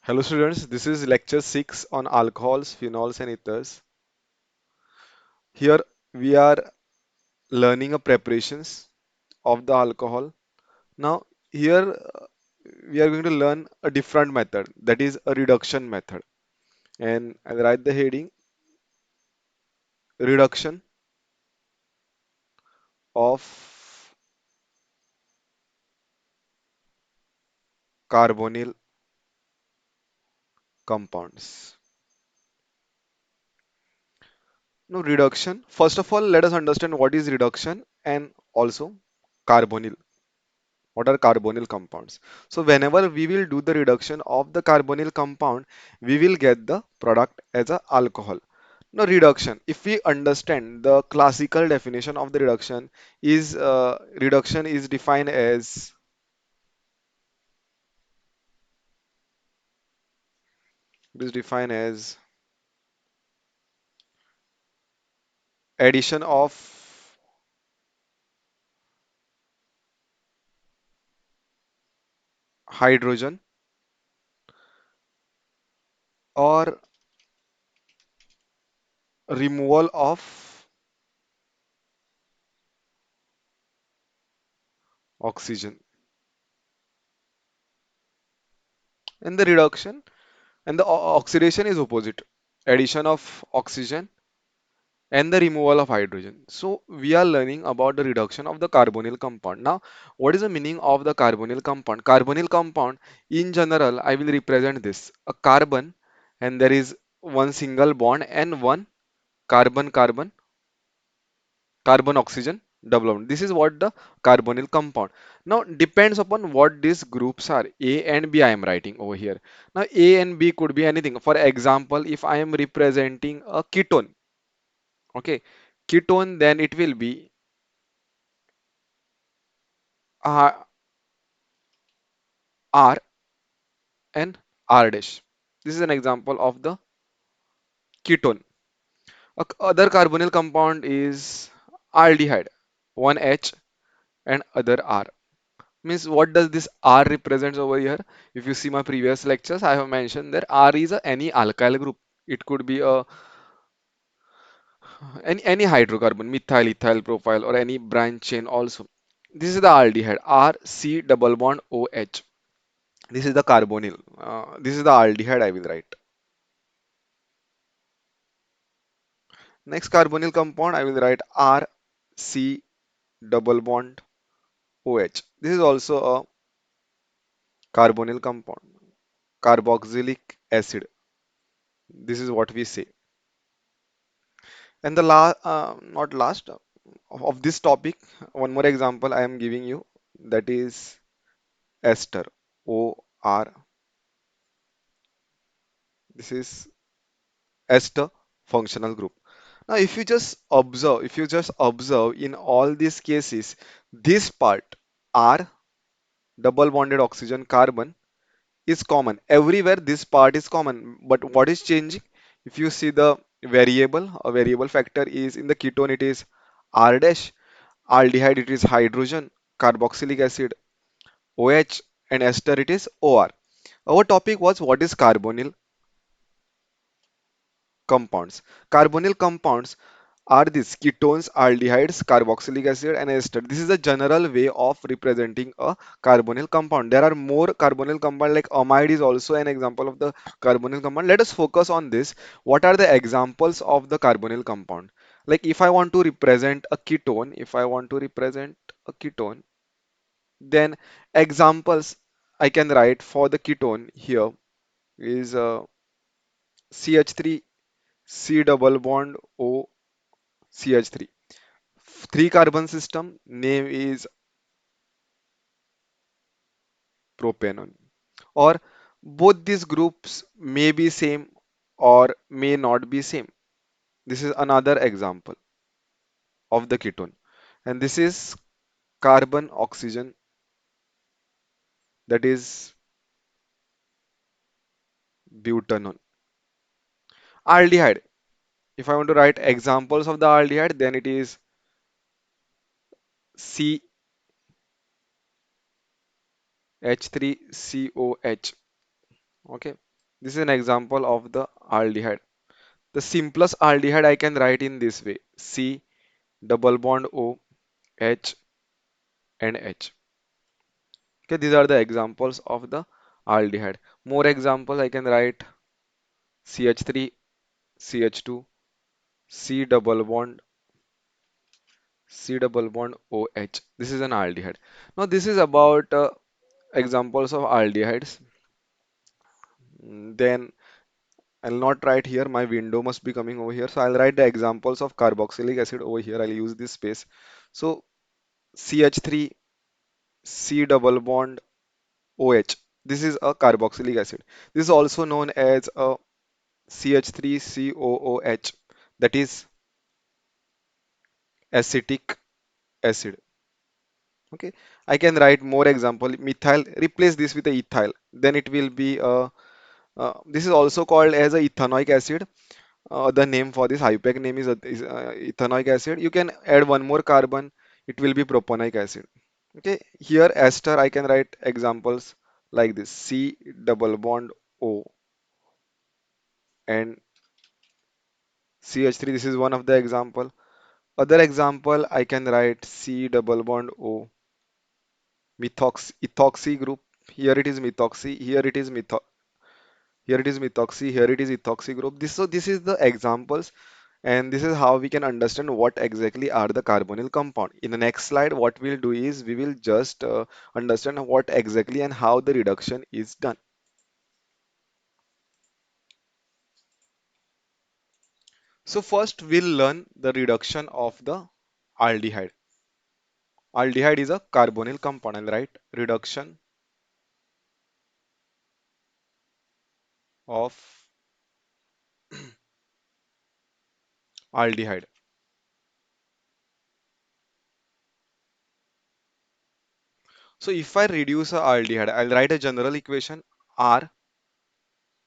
Hello students, this is lecture 6 on alcohols, phenols and ethers. Here we are learning a preparations of the alcohol. Now here we are going to learn a different method, that is a reduction method. And I'll write the heading reduction of carbonyl compounds. Now reduction, first of all let us understand what is reduction and also carbonyl. What are carbonyl compounds? So whenever we will do the reduction of the carbonyl compound, we will get the product as a alcohol. Now reduction, if we understand the classical definition of the reduction is defined as it is defined as addition of hydrogen or removal of oxygen. And the reduction and the oxidation is opposite. Addition of oxygen and the removal of hydrogen. So we are learning about the reduction of the carbonyl compound. Now, what is the meaning of the carbonyl compound? Carbonyl compound, in general, I will represent this. A carbon and there is one single bond and one carbon carbon oxygen double bond. This is what the carbonyl compound. Now depends upon what these groups are. A and B I am writing over here. Now A and B could be anything. For example, if I am representing a ketone, okay, ketone, then it will be R, R and R dash. This is an example of the ketone. Other carbonyl compound is aldehyde, one H and other R. Means what does this R represents over here? If you see my previous lectures, I have mentioned that R is any alkyl group. It could be any hydrocarbon, methyl, ethyl, propyl, or any branch chain also. This is the aldehyde, R C double bond OH. This is the carbonyl. This is the aldehyde I will write. Next carbonyl compound I will write R C double bond OH. This is also a carbonyl compound. Carboxylic acid. This is what we say. And the not last of this topic, one more example I am giving you, that is ester. O R. This is ester functional group. Now, if you just observe in all these cases, this part R double bonded oxygen carbon is common. Everywhere this part is common. But what is changing? If you see the a variable factor is in the ketone, it is R dash, aldehyde, it is hydrogen, carboxylic acid, OH, and ester, it is OR. Our topic was what is carbonyl compounds. Carbonyl compounds are these ketones, aldehydes, carboxylic acid, and ester. This is a general way of representing a carbonyl compound. There are more carbonyl compound like amide is also an example of the carbonyl compound. Let us focus on this. What are the examples of the carbonyl compound? Like if I want to represent a ketone, then examples I can write for the ketone here is CH3, C double bond O, CH3. Three carbon system, name is propanone. Or both these groups may be same or may not be same. This is another example of the ketone. And this is carbon oxygen, that is butanone. Aldehyde. If I want to write examples of the aldehyde, then it is CH3COH. Okay. This is an example of the aldehyde. The simplest aldehyde I can write in this way: C double bond O, H and H. Okay, these are the examples of the aldehyde. More examples I can write: CH3, CH2, C double bond, C double bond OH. This is an aldehyde. Now this is about examples of aldehydes. Then I'll not write here. My window must be coming over here. So I'll write the examples of carboxylic acid over here. I'll use this space. So CH3, C double bond OH. This is a carboxylic acid. This is also known as a CH3COOH. That is acetic acid. Okay. I can write more example. Methyl. Replace this with a ethyl. Then it will be a. This is also called as a ethanoic acid. The name for this IUPAC name is ethanoic acid. You can add one more carbon, it will be propanoic acid. Okay, here ester I can write examples like this: C double bond O and CH3. This is one of the example. Other example I can write C double bond O, ethoxy group. Here it is methoxy. Here it is methoxy. Here it is ethoxy group. This is the examples. And this is how we can understand what exactly are the carbonyl compound. In the next slide, what we'll do is we will just understand what exactly and how the reduction is done. So first we'll learn the reduction of the aldehyde. Aldehyde is a carbonyl compound, right? Reduction of aldehyde. So if I reduce a aldehyde, I'll write a general equation: R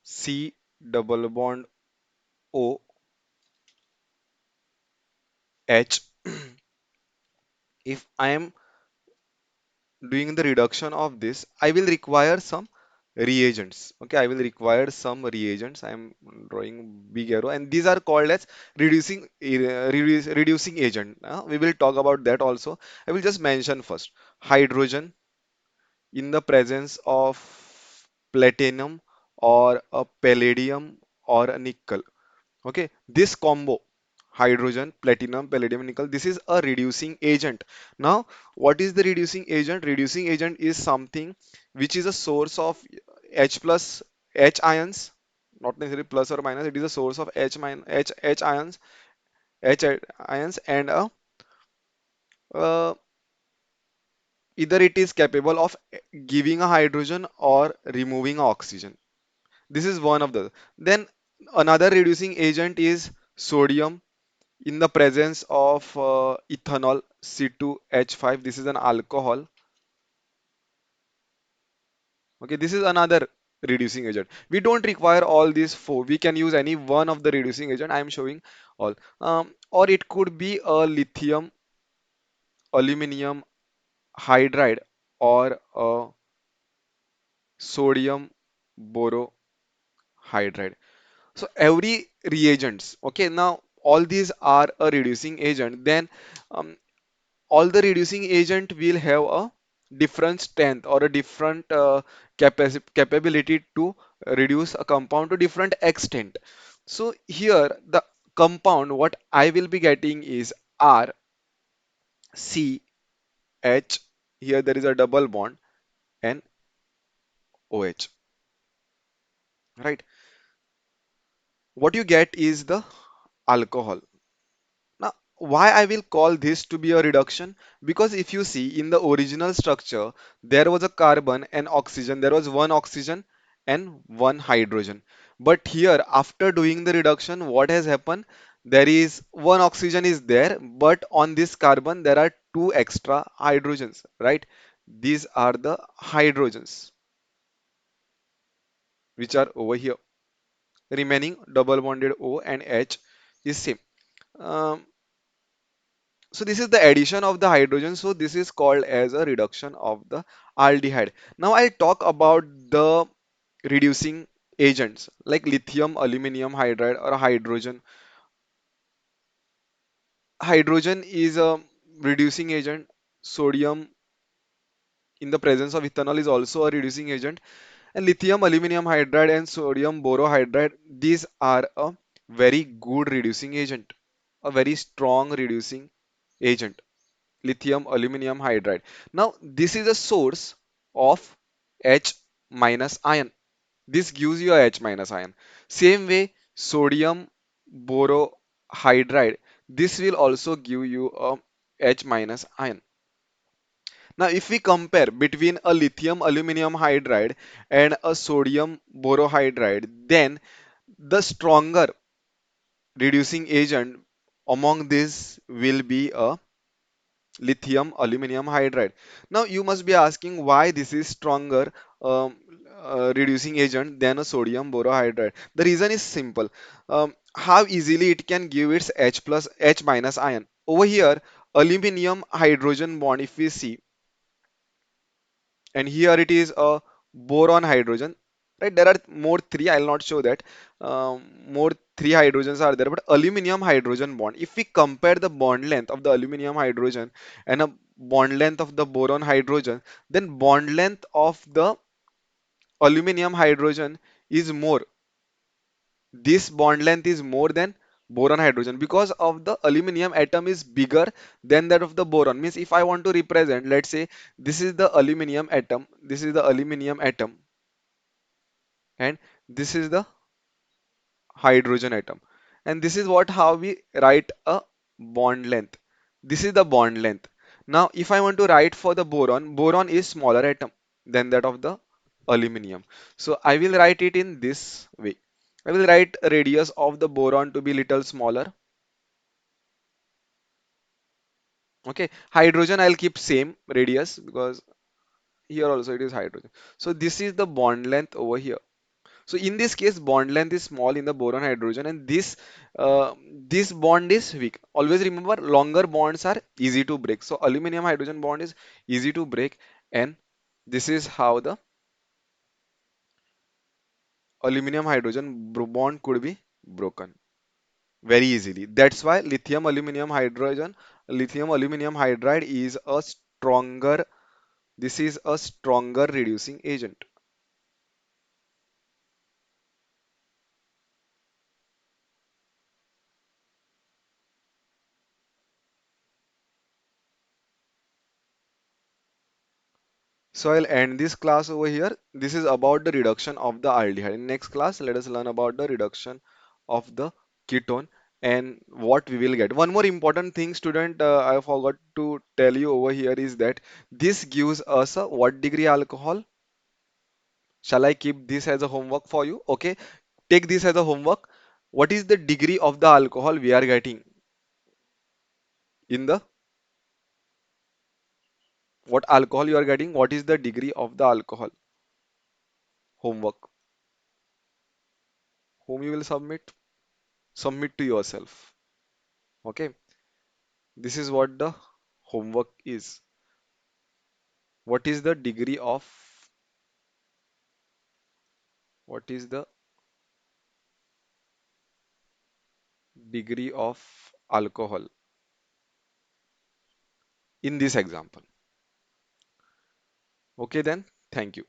C double bond O H. If I am doing the reduction of this, I will require some reagents. Okay, I will require some reagents. I am drawing big arrow, and these are called as reducing agent. We will talk about that also. I will just mention first hydrogen in the presence of platinum or a palladium or a nickel. Okay, this combo, hydrogen, platinum, palladium, nickel, this is a reducing agent. Now, what is the reducing agent? Reducing agent is something which is a source of H plus H ions, not necessarily plus or minus. It is a source of H ions, H ions, and uh, either it is capable of giving a hydrogen or removing oxygen. This is one of the. Then another reducing agent is sodium in the presence of ethanol C2H5. This is an alcohol. Okay, this is another reducing agent. We don't require all these four. We can use any one of the reducing agent. I am showing all. Or it could be a lithium, aluminum hydride, or a sodium borohydride. So every reagents. Okay, now all these are a reducing agent. Then um, all the reducing agent will have a different strength or a different capability to reduce a compound to different extent. So here the compound what I will be getting is R C H. Here there is a double bond and OH. Right. What you get is the alcohol. Now, why I will call this to be a reduction? Because if you see in the original structure, there was a carbon and oxygen. There was one oxygen and one hydrogen. But here, after doing the reduction, what has happened? There is one oxygen is there, but on this carbon, there are two extra hydrogens, right? These are the hydrogens, which are over here. Remaining double bonded O and H is same. Um, So this is the addition of the hydrogen. So this is called as a reduction of the aldehyde. Now I'll talk about the reducing. agents like lithium, aluminum hydride, or hydrogen. Hydrogen is a reducing agent. Sodium in the presence of ethanol is also a reducing agent. And lithium aluminum hydride and sodium borohydride, these are a very good reducing agent, a very strong reducing agent. Lithium aluminum hydride. Now, this is a source of H minus ion. This gives you a H minus ion. Same way, sodium borohydride, this will also give you a H minus ion. Now, if we compare between a lithium aluminum hydride and a sodium borohydride, then the stronger reducing agent among these will be a lithium aluminum hydride. Now, you must be asking why this is stronger um, reducing agent than a sodium borohydride. The reason is simple. How easily it can give its H plus H minus ion. Over here, aluminum hydrogen bond, if we see, and here it is a boron hydrogen, right? There are more three, I'll not show that. More three hydrogens are there, but aluminum hydrogen bond, if we compare the bond length of the aluminum hydrogen and a bond length of the boron hydrogen, then bond length of the aluminum hydrogen is more. This bond length is more than boron hydrogen because of the aluminum atom is bigger than that of the boron. Means if I want to represent, let's say this is the aluminum atom, this is the aluminum atom, and this is the hydrogen atom, and this is what how we write a bond length. This is the bond length. Now if I want to write for the boron, boron is smaller atom than that of the aluminum, so I will write it in this way. I will write radius of the boron to be little smaller. Okay, hydrogen I'll keep same radius because here also it is hydrogen. So this is the bond length over here. So in this case, bond length is small in the boron hydrogen, and this bond is weak. Always remember, longer bonds are easy to break. So aluminum hydrogen bond is easy to break, and this is how the aluminum hydrogen bond could be broken very easily. That's why lithium aluminum hydride is a stronger. This is a stronger reducing agent. So I'll end this class over here. This is about the reduction of the aldehyde. In next class, let us learn about the reduction of the ketone and what we will get. One more important thing, student, I forgot to tell you over here is that this gives us a what degree alcohol? Shall I keep this as a homework for you? Okay, take this as a homework. What is the degree of the alcohol we are getting in the what alcohol you are getting? What is the degree of the alcohol? Homework. Whom you will submit? Submit to yourself. Okay, this is what the homework is. What is the degree of what is the degree of alcohol in this example? Okay, then, thank you.